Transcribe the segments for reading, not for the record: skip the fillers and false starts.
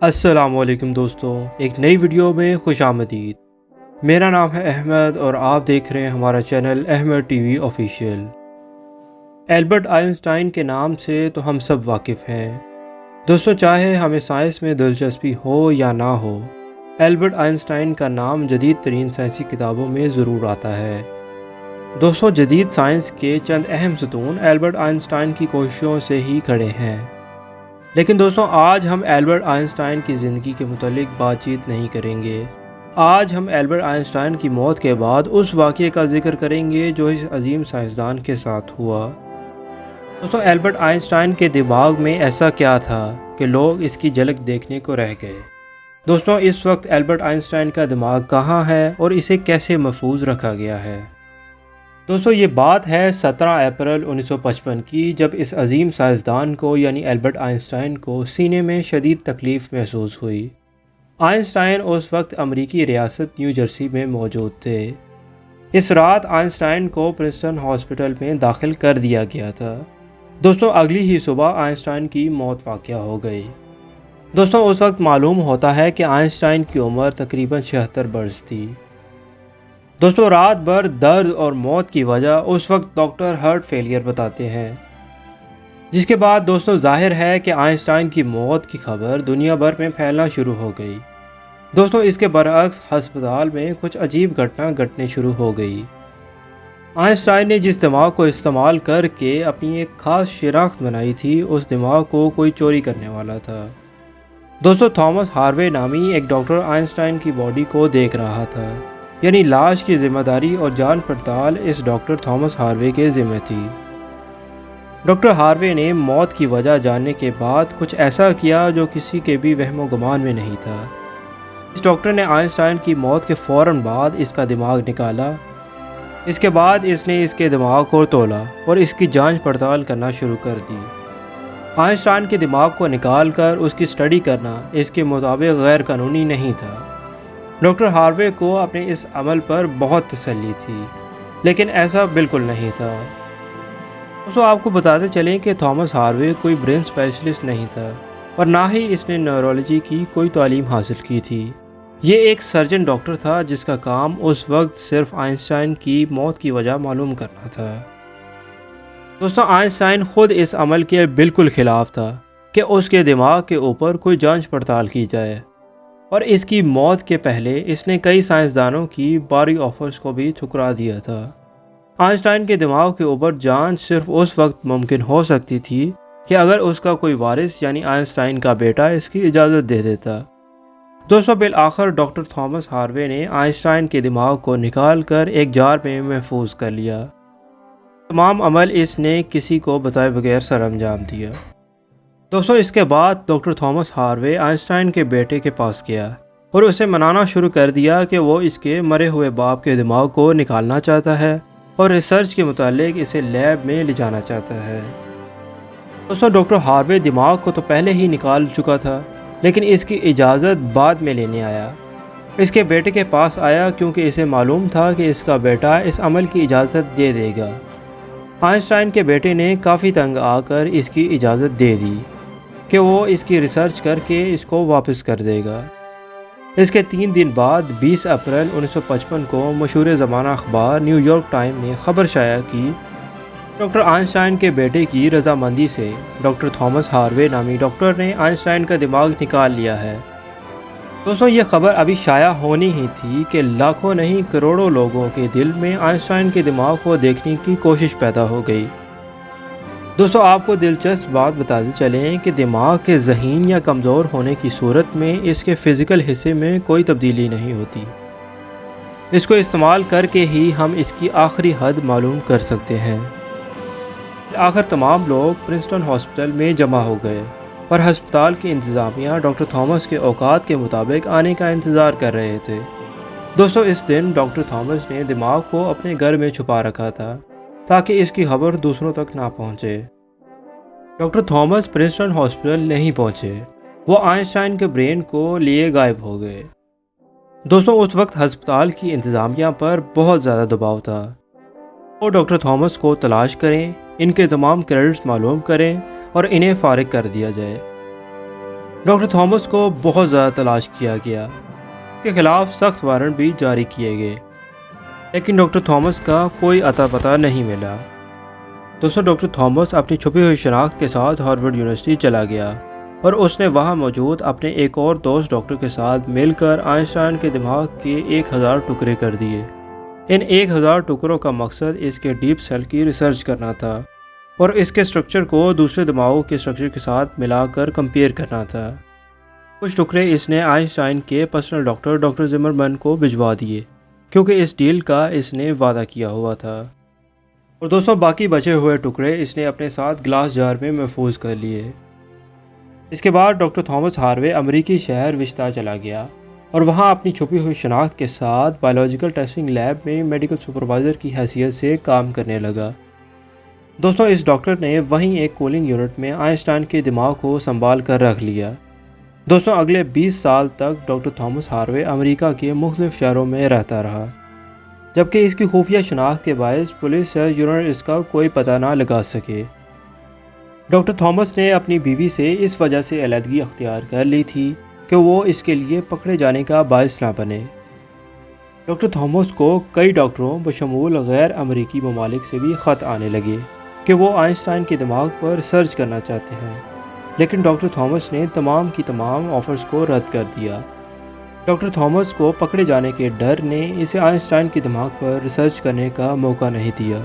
السلام علیکم دوستوں، ایک نئی ویڈیو میں خوش آمدید۔ میرا نام ہے احمد اور آپ دیکھ رہے ہیں ہمارا channel Ahmad T V official. Albert Einstein کے نام سے تو ہم سب واقف ہیں۔ دوستوں، چاہے ہمیں سائنس میں دلچسپی ہو یا نہ ہو، البرٹ آئنسٹائن کا نام جدید ترین سائنسی کتابوں میں ضرور آتا ہے۔ دوستوں، جدید سائنس کے چند اہم ستون البرٹ آئنسٹائن کی کوششوں سے ہی کھڑے ہیں۔ لیکن دوستوں، آج ہم البرٹ آئنسٹائن کی زندگی کے متعلق بات چیت نہیں کریں گے۔ آج ہم البرٹ آئنسٹائن کی موت کے بعد اس واقعے کا ذکر کریں گے جو اس عظیم سائنسدان کے ساتھ ہوا۔ دوستوں، البرٹ آئنسٹائن کے دماغ میں ایسا کیا تھا کہ لوگ اس کی جھلک دیکھنے کو رہ گئے؟ دوستوں، اس وقت البرٹ آئنسٹائن کا دماغ کہاں ہے اور اسے کیسے محفوظ رکھا گیا ہے؟ دوستوں، یہ بات ہے 17 اپریل 1955 کی، جب اس عظیم سائنسدان کو یعنی البرٹ آئنسٹائن کو سینے میں شدید تکلیف محسوس ہوئی۔ آئنسٹائن اس وقت امریکی ریاست نیو جرسی میں موجود تھے۔ اس رات آئنسٹائن کو پرنسٹن ہاسپٹل میں داخل کر دیا گیا تھا۔ دوستوں، اگلی ہی صبح آئنسٹائن کی موت واقع ہو گئی۔ دوستوں، اس وقت معلوم ہوتا ہے کہ آئنسٹائن کی عمر تقریباً 76 برس تھی۔ دوستوں، رات بھر درد اور موت کی وجہ اس وقت ڈاکٹر ہارٹ فیلئر بتاتے ہیں، جس کے بعد دوستوں ظاہر ہے کہ آئنسٹائن کی موت کی خبر دنیا بھر میں پھیلنا شروع ہو گئی۔ دوستوں، اس کے برعکس ہسپتال میں کچھ عجیب گھٹنا گھٹنے شروع ہو گئی۔ آئنسٹائن نے جس دماغ کو استعمال کر کے اپنی ایک خاص شناخت بنائی تھی، اس دماغ کو کوئی چوری کرنے والا تھا۔ دوستوں، تھامس ہاروے نامی ایک ڈاکٹر آئنسٹائن کی باڈی کو دیکھ رہا تھا، یعنی لاش کی ذمہ داری اور جان پڑتال اس ڈاکٹر تھامس ہاروے کے ذمہ تھی۔ ڈاکٹر ہاروے نے موت کی وجہ جاننے کے بعد کچھ ایسا کیا جو کسی کے بھی وہم و گمان میں نہیں تھا۔ اس ڈاکٹر نے آئنسٹائن کی موت کے فوراً بعد اس کا دماغ نکالا۔ اس کے بعد اس نے اس کے دماغ کو تولا اور اس کی جانچ پڑتال کرنا شروع کر دی۔ آئنسٹائن کے دماغ کو نکال کر اس کی اسٹڈی کرنا اس کے مطابق غیر قانونی نہیں تھا۔ ڈاکٹر ہاروے کو اپنے اس عمل پر بہت تسلی تھی، لیکن ایسا بالکل نہیں تھا۔ دوستوں، آپ کو بتاتے چلیں کہ تھامس ہاروے کوئی برین اسپیشلسٹ نہیں تھا اور نہ ہی اس نے نیورولوجی کی کوئی تعلیم حاصل کی تھی۔ یہ ایک سرجن ڈاکٹر تھا جس کا کام اس وقت صرف آئنسٹائن کی موت کی وجہ معلوم کرنا تھا۔ دوستوں، آئنسٹائن خود اس عمل کے بالکل خلاف تھا کہ اس کے دماغ کے اوپر کوئی جانچ پڑتال کی جائے، اور اس کی موت کے پہلے اس نے کئی سائنسدانوں کی باری آفرز کو بھی ٹھکرا دیا تھا۔ آئنسٹائن کے دماغ کے اوپر جانچ صرف اس وقت ممکن ہو سکتی تھی کہ اگر اس کا کوئی وارث یعنی آئنسٹائن کا بیٹا اس کی اجازت دے دیتا۔ دوستوں، بالآخر ڈاکٹر تھامس ہاروے نے آئنسٹائن کے دماغ کو نکال کر ایک جار میں محفوظ کر لیا۔ تمام عمل اس نے کسی کو بتائے بغیر سر انجام دیا۔ دوستوں، اس کے بعد ڈاکٹر تھامس ہاروے آئنسٹائن کے بیٹے کے پاس گیا اور اسے منانا شروع کر دیا کہ وہ اس کے مرے ہوئے باپ کے دماغ کو نکالنا چاہتا ہے اور ریسرچ کے متعلق اسے لیب میں لے جانا چاہتا ہے۔ دوستوں، ڈاکٹر ہاروے دماغ کو تو پہلے ہی نکال چکا تھا، لیکن اس کی اجازت بعد میں لینے آیا۔ اس کے بیٹے کے پاس آیا کیونکہ اسے معلوم تھا کہ اس کا بیٹا اس عمل کی اجازت دے دے گا۔ آئنسٹائن کے بیٹے نے کافی تنگ آ کر اس کی اجازت دے دی کہ وہ اس کی ریسرچ کر کے اس کو واپس کر دے گا۔ اس کے 3 دن بعد 20 اپریل 1955 کو مشہور زمانہ اخبار نیو یارک ٹائم نے خبر شائع کی، ڈاکٹر آئنسٹائن کے بیٹے کی رضامندی سے ڈاکٹر تھامس ہاروے نامی ڈاکٹر نے آئنسٹائن کا دماغ نکال لیا ہے۔ دوستوں، یہ خبر ابھی شائع ہونی ہی تھی کہ لاکھوں نہیں کروڑوں لوگوں کے دل میں آئنسٹائن کے دماغ کو دیکھنے کی کوشش پیدا ہو گئی۔ دوستوں، آپ کو دلچسپ بات بتاتے چلیں کہ دماغ کے ذہین یا کمزور ہونے کی صورت میں اس کے فزیکل حصے میں کوئی تبدیلی نہیں ہوتی۔ اس کو استعمال کر کے ہی ہم اس کی آخری حد معلوم کر سکتے ہیں۔ آخر تمام لوگ پرنسٹن ہاسپٹل میں جمع ہو گئے اور ہسپتال کی انتظامیہ ڈاکٹر تھامس کے اوقات کے مطابق آنے کا انتظار کر رہے تھے۔ دوستوں، اس دن ڈاکٹر تھامس نے دماغ کو اپنے گھر میں چھپا رکھا تھا تاکہ اس کی خبر دوسروں تک نہ پہنچے۔ ڈاکٹر تھامس پرنسٹن ہاسپٹل نہیں پہنچے، وہ آئنسٹائن کے برین کو لیے غائب ہو گئے۔ دوستوں، اس وقت ہسپتال کی انتظامیہ پر بہت زیادہ دباؤ تھا۔ وہ ڈاکٹر تھامس کو تلاش کریں، ان کے تمام کریڈٹس معلوم کریں اور انہیں فارغ کر دیا جائے۔ ڈاکٹر تھامس کو بہت زیادہ تلاش کیا گیا، اس کے خلاف سخت وارنٹ بھی جاری کیے گئے، لیکن ڈاکٹر تھامس کا کوئی اتا پتہ نہیں ملا۔ دوستوں، ڈاکٹر تھامس اپنی چھپی ہوئی شناخت کے ساتھ ہارورڈ یونیورسٹی چلا گیا اور اس نے وہاں موجود اپنے ایک اور دوست ڈاکٹر کے ساتھ مل کر آئنسٹائن کے دماغ کے 1000 ٹکڑے کر دیے۔ ان 1000 ٹکڑوں کا مقصد اس کے ڈیپ سیل کی ریسرچ کرنا تھا اور اس کے سٹرکچر کو دوسرے دماغوں کے سٹرکچر کے ساتھ ملا کر کمپیئر کرنا تھا۔ کچھ ٹکڑے اس نے آئنسٹائن کے پرسنل ڈاکٹر زمرمن کو بھجوا دیے، کیونکہ اس ڈیل کا اس نے وعدہ کیا ہوا تھا۔ اور دوستوں، باقی بچے ہوئے ٹکڑے اس نے اپنے ساتھ گلاس جار میں محفوظ کر لیے۔ اس کے بعد ڈاکٹر تھامس ہاروے امریکی شہر وچتا چلا گیا اور وہاں اپنی چھپی ہوئی شناخت کے ساتھ بایولوجیکل ٹیسٹنگ لیب میں میڈیکل سپروائزر کی حیثیت سے کام کرنے لگا۔ دوستوں، اس ڈاکٹر نے وہیں ایک کولنگ یونٹ میں آئنسٹائن کے دماغ کو سنبھال کر رکھ لیا۔ دوستوں، اگلے 20 سال تک ڈاکٹر تھامس ہاروے امریکہ کے مختلف شہروں میں رہتا رہا، جبکہ اس کی خفیہ شناخت کے باعث پولیس یا یونٹ اس کا کوئی پتہ نہ لگا سکے۔ ڈاکٹر تھامس نے اپنی بیوی سے اس وجہ سے علیحدگی اختیار کر لی تھی کہ وہ اس کے لیے پکڑے جانے کا باعث نہ بنے۔ ڈاکٹر تھامس کو کئی ڈاکٹروں بشمول غیر امریکی ممالک سے بھی خط آنے لگے کہ وہ آئنسٹائن کے دماغ پر ریسرچ کرنا چاہتے ہیں، لیکن ڈاکٹر تھامس نے تمام کی تمام آفرز کو رد کر دیا۔ ڈاکٹر تھامس کو پکڑے جانے کے ڈر نے اسے آئنسٹائن کے دماغ پر ریسرچ کرنے کا موقع نہیں دیا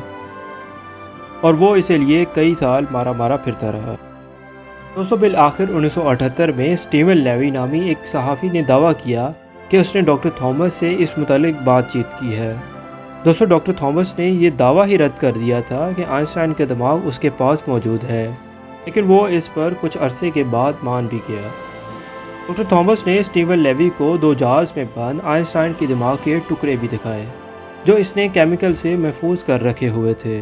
اور وہ اسے لیے کئی سال مارا پھرتا رہا۔ دوستوں، بالآخر 1978 میں اسٹیون لیوی نامی ایک صحافی نے دعویٰ کیا کہ اس نے ڈاکٹر تھامس سے اس متعلق بات چیت کی ہے۔ دوستوں، ڈاکٹر تھامس نے یہ دعویٰ ہی رد کر دیا تھا کہ آئنسٹائن کا دماغ اس کے پاس موجود ہے، لیکن وہ اس پر کچھ عرصے کے بعد مان بھی گیا۔ ڈاکٹر تھامس نے اسٹیون لیوی کو 2 جہاز میں بند آئنسٹائن کے دماغ کے ٹکڑے بھی دکھائے، جو اس نے کیمیکل سے محفوظ کر رکھے ہوئے تھے۔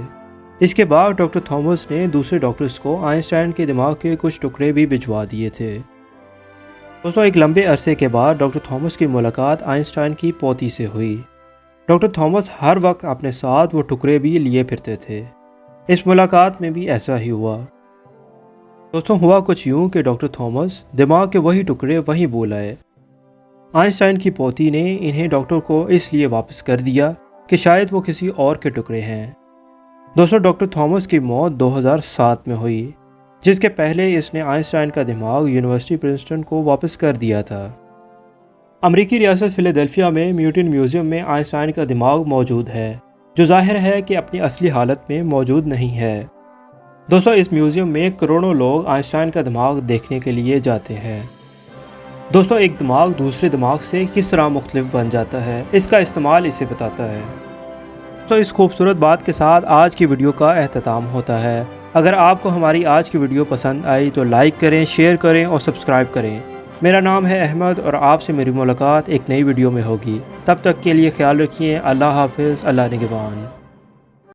اس کے بعد ڈاکٹر تھامس نے دوسرے ڈاکٹرز کو آئنسٹائن کے دماغ کے کچھ ٹکڑے بھی بھجوا دیے تھے۔ دوستوں، ایک لمبے عرصے کے بعد ڈاکٹر تھامس کی ملاقات آئنسٹائن کی پوتی سے ہوئی۔ ڈاکٹر تھامس ہر وقت اپنے ساتھ وہ ٹکڑے بھی لیے پھرتے تھے۔ اس ملاقات میں بھی ایسا ہی ہوا۔ دوستوں، ہوا کچھ یوں کہ ڈاکٹر تھامس دماغ کے وہی ٹکڑے وہیں بھول آئے۔ آئنسٹائن کی پوتی نے انہیں ڈاکٹر کو اس لیے واپس کر دیا کہ شاید وہ کسی اور کے ٹکڑے ہیں۔ دوستوں، ڈاکٹر تھامس کی موت 2007 میں ہوئی، جس کے پہلے اس نے آئنسٹائن کا دماغ یونیورسٹی پرنسٹن کو واپس کر دیا تھا۔ امریکی ریاست فیلاڈیلفیا میں میوٹن میوزیم میں آئنسٹائن کا دماغ موجود ہے، جو ظاہر ہے کہ اپنی اصلی حالت میں موجود نہیں ہے۔ دوستوں، اس میوزیم میں کروڑوں لوگ آئنسٹائن کا دماغ دیکھنے کے لیے جاتے ہیں۔ دوستوں، ایک دماغ دوسرے دماغ سے کس طرح مختلف بن جاتا ہے، اس کا استعمال اسے بتاتا ہے۔ تو اس خوبصورت بات کے ساتھ آج کی ویڈیو کا اختتام ہوتا ہے۔ اگر آپ کو ہماری آج کی ویڈیو پسند آئی تو لائک کریں، شیئر کریں اور سبسکرائب کریں۔ میرا نام ہے احمد اور آپ سے میری ملاقات ایک نئی ویڈیو میں ہوگی۔ تب تک کے لیے خیال رکھیے۔ اللہ حافظ، اللہ نگہبان۔